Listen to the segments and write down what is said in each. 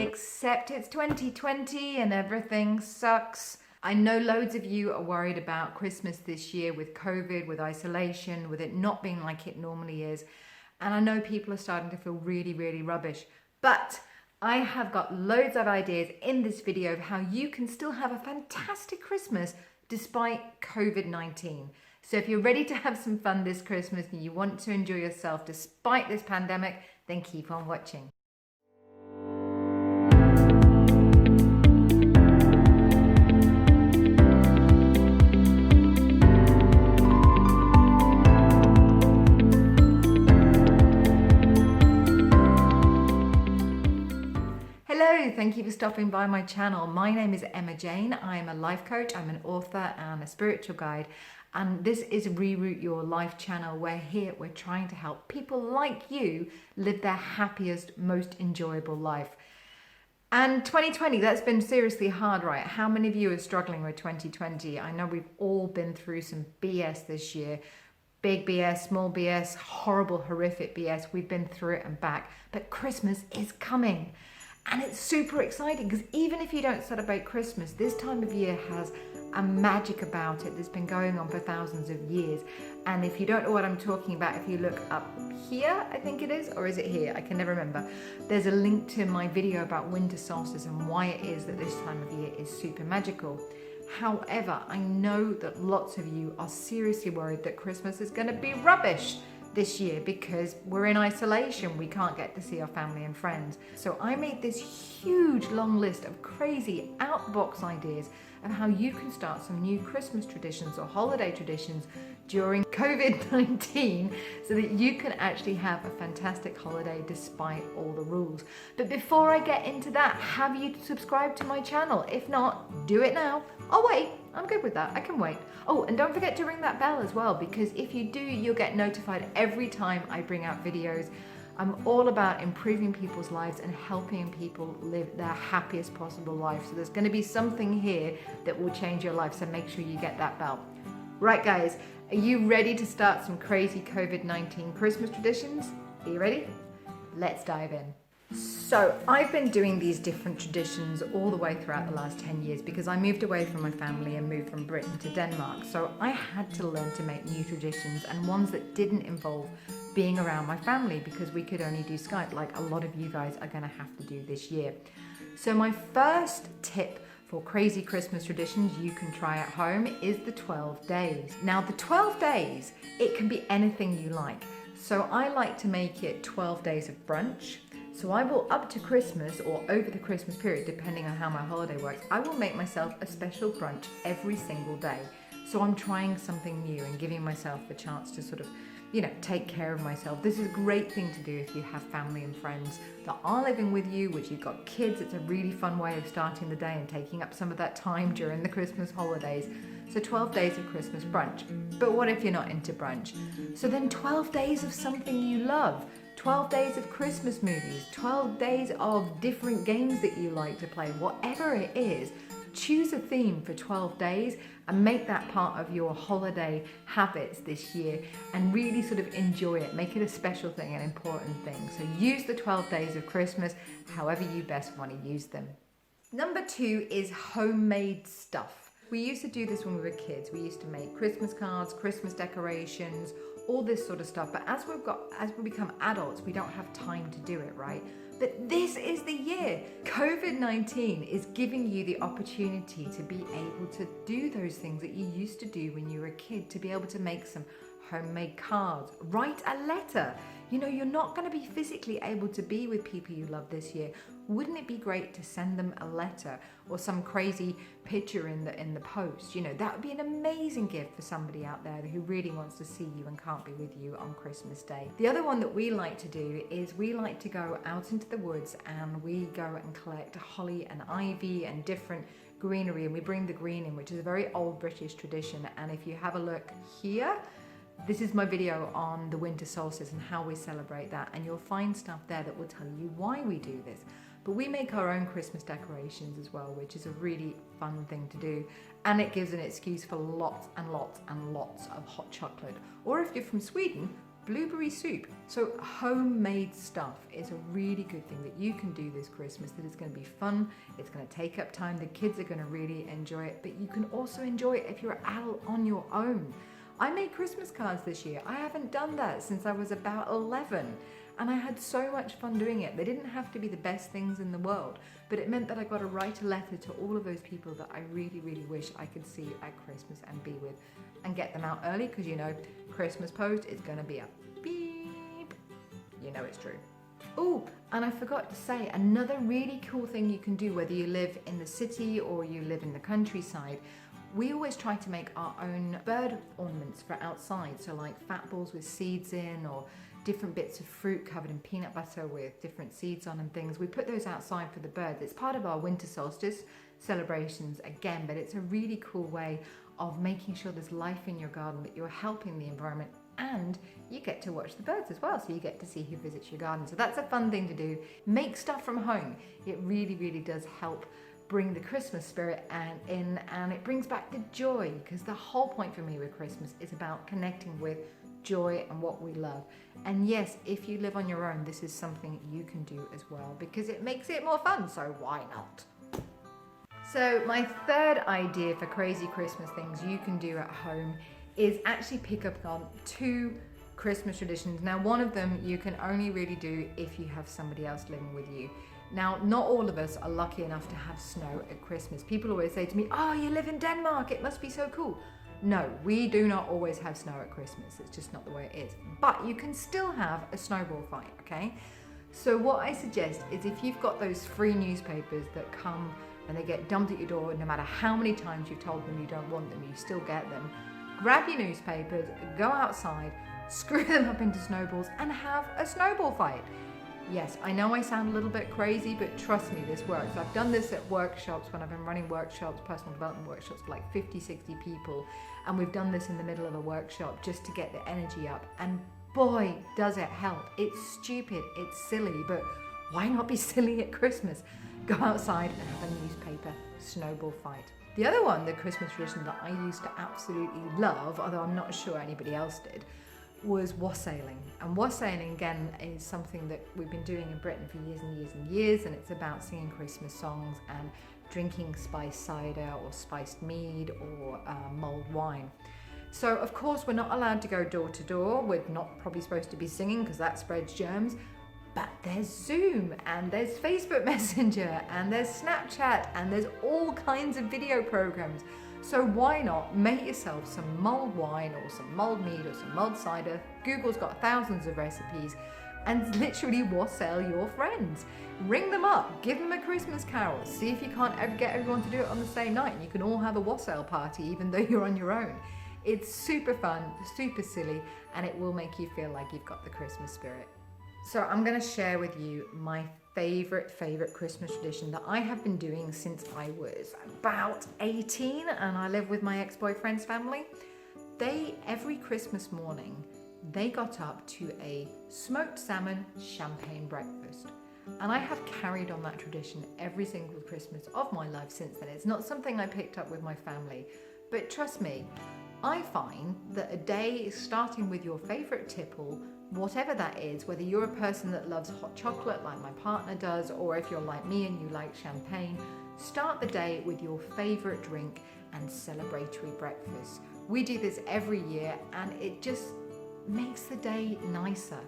accept it's 2020 and everything sucks. I know loads of you are worried about Christmas this year with COVID, with isolation, with it not being like it normally is. And I know people are starting to feel really, really rubbish. But I have got loads of ideas in this video of how you can still have a fantastic Christmas despite COVID-19. So if you're ready to have some fun this Christmas and you want to enjoy yourself despite this pandemic, then keep on watching. Hello, thank you for stopping by my channel. My name is Emma Jane. I am a life coach, I'm an author and a spiritual guide. And this is Reroute Your Life channel, where here we're trying to help people like you live their happiest, most enjoyable life. And 2020, that's been seriously hard, right? How many of you are struggling with 2020? I know we've all been through some BS this year. Big BS, small BS, horrible, horrific BS. We've been through it and back. But Christmas is coming. And it's super exciting because even if you don't celebrate Christmas, this time of year has a magic about it that's been going on for thousands of years. And if you don't know what I'm talking about, if you look up here, I think it is, or is it here? I can never remember. There's a link to my video about winter solstice and why it is that this time of year is super magical. However, I know that lots of you are seriously worried that Christmas is going to be rubbish this year because we're in isolation, we can't get to see our family and friends. So I made this huge long list of crazy out-the-box ideas of how you can start some new Christmas traditions or holiday traditions during COVID-19 so that you can actually have a fantastic holiday despite all the rules. But before I get into that, have you subscribed to my channel? If not, do it now. Oh wait, I'm good with that, I can wait. Oh, and don't forget to ring that bell as well, because if you do, you'll get notified every time I bring out videos. I'm all about improving people's lives and helping people live their happiest possible life. So there's going to be something here that will change your life, so make sure you get that bell. Right guys, are you ready to start some crazy COVID-19 Christmas traditions? Are you ready? Let's dive in. So I've been doing these different traditions all the way throughout the last 10 years because I moved away from my family and moved from Britain to Denmark. So I had to learn to make new traditions and ones that didn't involve being around my family because we could only do Skype like a lot of you guys are going to have to do this year. So my first tip for crazy Christmas traditions you can try at home is the 12 days. Now the 12 days, it can be anything you like. So I like to make it 12 days of brunch. So I will, up to Christmas or over the Christmas period, depending on how my holiday works, I will make myself a special brunch every single day. So I'm trying something new and giving myself a chance to sort of, you know, take care of myself. This is a great thing to do if you have family and friends that are living with you, which you've got kids. It's a really fun way of starting the day and taking up some of that time during the Christmas holidays. So 12 days of Christmas brunch. But what if you're not into brunch? So then 12 days of something you love. 12 days of Christmas movies, 12 days of different games that you like to play, whatever it is, choose a theme for 12 days and make that part of your holiday habits this year and really sort of enjoy it. Make it a special thing, an important thing. So use the 12 days of Christmas however you best want to use them. Number 2 is homemade stuff. We used to do this when we were kids. We used to make Christmas cards, Christmas decorations, all this sort of stuff. But as we become adults, we don't have time to do it, right? But this is the year. COVID-19 is giving you the opportunity to be able to do those things that you used to do when you were a kid, to be able to make some homemade cards, write a letter. You know, you're not going to be physically able to be with people you love this year. Wouldn't it be great to send them a letter or some crazy picture in the post? You know, that would be an amazing gift for somebody out there who really wants to see you and can't be with you on Christmas Day. The other one that we like to do is we like to go out into the woods and we go and collect holly and ivy and different greenery, and we bring the green in, which is a very old British tradition. And if you have a look here, this is my video on the winter solstice and how we celebrate that, and you'll find stuff there that will tell you why we do this. But we make our own Christmas decorations as well, which is a really fun thing to do, and it gives an excuse for lots and lots and lots of hot chocolate. Or if you're from Sweden, blueberry soup. So homemade stuff is a really good thing that you can do this Christmas, that is going to be fun, it's going to take up time, the kids are going to really enjoy it, but you can also enjoy it if you're out on your own. I made Christmas cards this year. I haven't done that since I was about 11. And I had so much fun doing it. They didn't have to be the best things in the world, but it meant that I got to write a letter to all of those people that I really, really wish I could see at Christmas and be with, and get them out early, because you know, Christmas post is going to be a beep. You know it's true. Oh, and I forgot to say, another really cool thing you can do, whether you live in the city or you live in the countryside, we always try to make our own bird ornaments for outside. So like fat balls with seeds in, or different bits of fruit covered in peanut butter with different seeds on and things. We put those outside for the birds. It's part of our winter solstice celebrations again, but it's a really cool way of making sure there's life in your garden, that you're helping the environment, and you get to watch the birds as well, so you get to see who visits your garden. So that's a fun thing to do. Make stuff from home. It really, really does help bring the Christmas spirit and it brings back the joy, because the whole point for me with Christmas is about connecting with joy and what we love. And yes, if you live on your own, this is something you can do as well, because it makes it more fun, so why not? So my third idea for crazy Christmas things you can do at home is actually pick up on 2 Christmas traditions. Now, one of them you can only really do if you have somebody else living with you. Now, not all of us are lucky enough to have snow at Christmas. People always say to me, oh, you live in Denmark, it must be so cool. No, we do not always have snow at Christmas. It's just not the way it is. But you can still have a snowball fight, okay? So what I suggest is, if you've got those free newspapers that come and they get dumped at your door, no matter how many times you've told them you don't want them, you still get them. Grab your newspapers, go outside, screw them up into snowballs and have a snowball fight. Yes, I know I sound a little bit crazy, but trust me, this works. I've done this at workshops when I've been running workshops, personal development workshops for like 50, 60 people. And we've done this in the middle of a workshop just to get the energy up. And boy, does it help. It's stupid, it's silly, but why not be silly at Christmas? Go outside and have a newspaper snowball fight. The other one, the Christmas tradition that I used to absolutely love, although I'm not sure anybody else did, was wassailing. And wassailing, again, is something that we've been doing in Britain for years and years and years, and it's about singing Christmas songs and drinking spiced cider or spiced mead or mulled wine. So of course we're not allowed to go door to door. We're not probably supposed to be singing because that spreads germs. But there's Zoom and there's Facebook Messenger and there's Snapchat and there's all kinds of video programs. So why not make yourself some mulled wine or some mulled mead or some mulled cider? Google's got thousands of recipes, and literally wassail your friends. Ring them up, give them a Christmas carol, see if you can't ever get everyone to do it on the same night, and you can all have a wassail party even though you're on your own. It's super fun, super silly, and it will make you feel like you've got the Christmas spirit. So I'm going to share with you my favorite Christmas tradition that I have been doing since I was about 18 and I live with my ex-boyfriend's family. Every Christmas morning, they got up to a smoked salmon champagne breakfast. And I have carried on that tradition every single Christmas of my life since then. It's not something I picked up with my family, but trust me, I find that a day starting with your favorite tipple, whatever that is, whether you're a person that loves hot chocolate like my partner does, or if you're like me and you like champagne, start the day with your favorite drink and celebratory breakfast. We do this every year and it just makes the day nicer.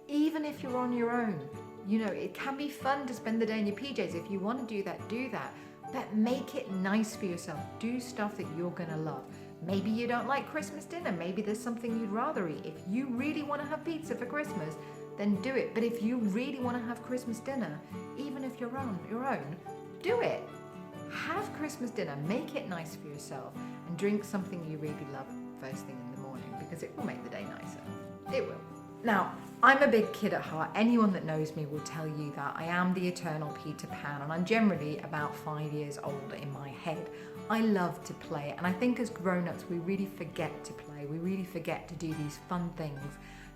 Even if you're on your own, you know, it can be fun to spend the day in your PJs. If you want to do that, but make it nice for yourself. Do stuff that you're gonna love. Maybe you don't like Christmas dinner. Maybe there's something you'd rather eat. If you really want to have pizza for Christmas, then do it. But if you really want to have Christmas dinner, even if you're on your own, do it. Have Christmas dinner, make it nice for yourself, and drink something you really love first thing in the morning, because it will make the day nicer. It will. Now, I'm a big kid at heart. Anyone that knows me will tell you that I am the eternal Peter Pan, and I'm generally about 5 years old in my head. I love to play, and I think as grown-ups we really forget to play. We really forget to do these fun things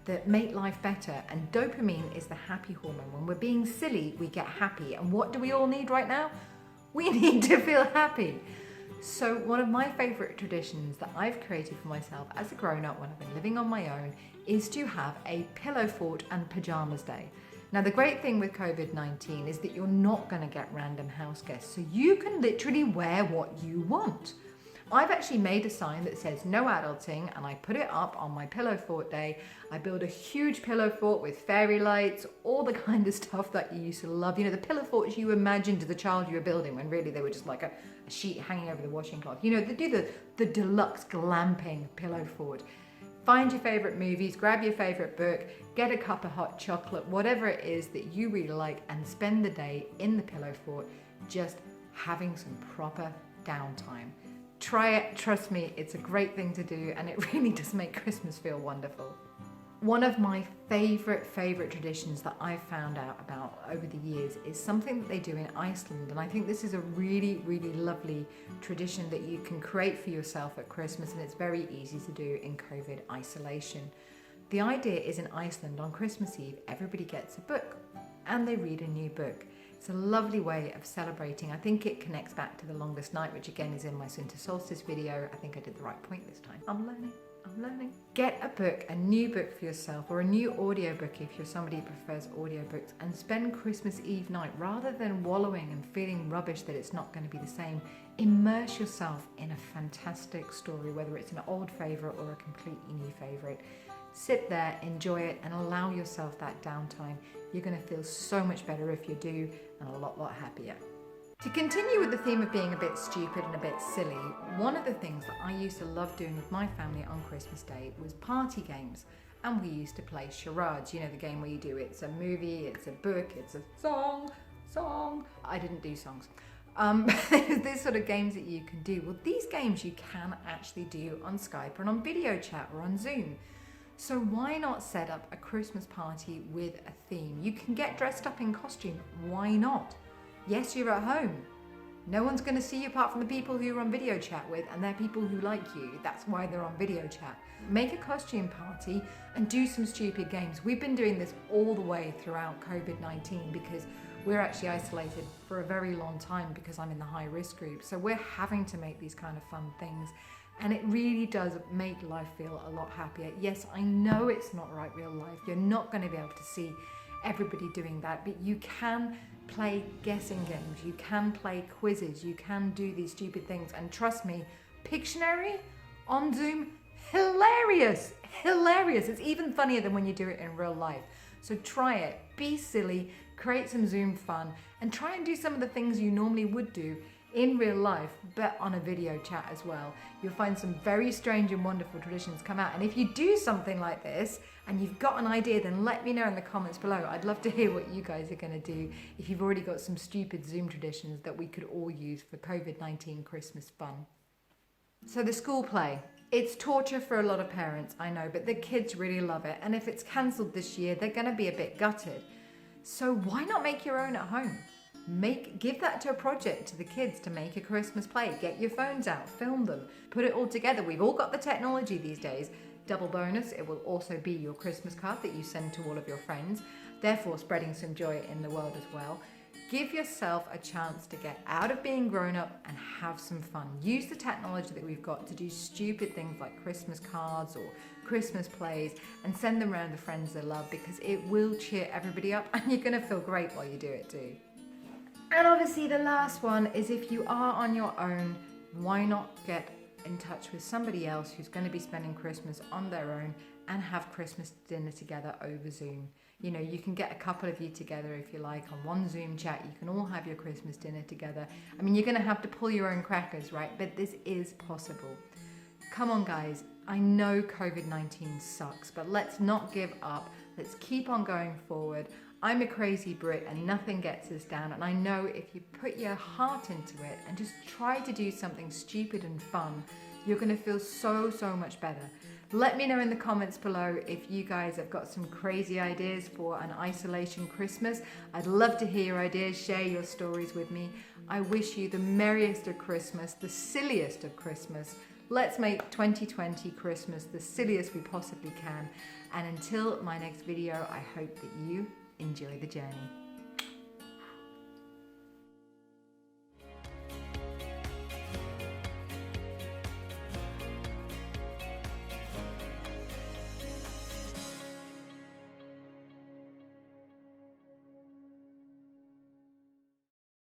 that make life better, and dopamine is the happy hormone. When we're being silly, we get happy, and what do we all need right now? We need to feel happy. So one of my favorite traditions that I've created for myself as a grown-up when I've been living on my own is to have a pillow fort and pajamas day. Now, the great thing with COVID-19 is that you're not going to get random house guests, so you can literally wear what you want. I've actually made a sign that says no adulting, and I put it up on my pillow fort day. I build a huge pillow fort with fairy lights, all the kind of stuff that you used to love. You know, the pillow forts you imagined the child you were building when really they were just like a sheet hanging over the washing cloth. You know, they do the deluxe glamping pillow fort. Find your favorite movies, grab your favorite book, get a cup of hot chocolate, whatever it is that you really like, and spend the day in the pillow fort just having some proper downtime. Try it, trust me, it's a great thing to do, and it really does make Christmas feel wonderful. One of my favorite traditions that I've found out about over the years is something that they do in Iceland, and I think this is a really lovely tradition that you can create for yourself at Christmas, and it's very easy to do in COVID isolation. The idea is in Iceland on Christmas Eve, everybody gets a book and they read a new book. It's a lovely way of celebrating. I think it connects back to the longest night, which again is in my Winter Solstice video. I think I did the right point this time. I'm learning. Get a book, a new book for yourself, or a new audiobook if you're somebody who prefers audiobooks, and spend Christmas Eve night, rather than wallowing and feeling rubbish that it's not going to be the same. Immerse yourself in a fantastic story, whether it's an old favourite or a completely new favourite. Sit there, enjoy it, and allow yourself that downtime. You're going to feel so much better if you do, and a lot happier. To continue with the theme of being a bit stupid and a bit silly, one of the things that I used to love doing with my family on Christmas Day was party games. And we used to play charades, you know, the game where you do it's a movie, it's a book, it's a song. I didn't do songs. There's sort of games that you can do. Well, these games you can actually do on Skype or on video chat or on Zoom. So why not set up a Christmas party with a theme? You can get dressed up in costume. Why not? Yes, you're at home. No one's going to see you apart from the people who you're on video chat with, and they're people who like you. That's why they're on video chat. Make a costume party and do some stupid games. We've been doing this all the way throughout COVID-19 because we're actually isolated for a very long time because I'm in the high risk group. So we're having to make these kind of fun things. And it really does make life feel a lot happier. Yes, I know it's not like real life. You're not going to be able to see everybody doing that, but you can play guessing games, you can play quizzes, you can do these stupid things. And trust me, Pictionary on Zoom, hilarious. It's even funnier than when you do it in real life. So try it, be silly, create some Zoom fun, and try and do some of the things you normally would do in real life, but on a video chat as well. You'll find some very strange and wonderful traditions come out. And if you do something like this and you've got an idea, then let me know in the comments below. I'd love to hear what you guys are going to do if you've already got some stupid Zoom traditions that we could all use for COVID-19 Christmas fun. So the school play. It's torture for a lot of parents, I know, but the kids really love it. And if it's cancelled this year, they're going to be a bit gutted. So why not make your own at home? Give that to a project to the kids to make a Christmas play. Get your phones out, film them, put it all together. We've all got the technology these days. Double bonus, it will also be your Christmas card that you send to all of your friends, therefore spreading some joy in the world as well. Give yourself a chance to get out of being grown up and have some fun. Use the technology that we've got to do stupid things like Christmas cards or Christmas plays and send them around to friends they love, because it will cheer everybody up and you're going to feel great while you do it too. And obviously the last one is, if you are on your own, why not get in touch with somebody else who's going to be spending Christmas on their own and have Christmas dinner together over Zoom. You know, you can get a couple of you together if you like on one Zoom chat. You can all have your Christmas dinner together. I mean, you're going to have to pull your own crackers, right? But this is possible. Come on, guys. I know COVID-19 sucks, but let's not give up. Let's keep on going forward. I'm a crazy Brit and nothing gets us down, and I know if you put your heart into it and just try to do something stupid and fun, you're going to feel so much better. Let me know in the comments below if you guys have got some crazy ideas for an isolation Christmas. I'd love to hear your ideas, share your stories with me. I wish you the merriest of Christmas, the silliest of Christmas. Let's make 2020 Christmas the silliest we possibly can. And until my next video, I hope that you enjoy the journey.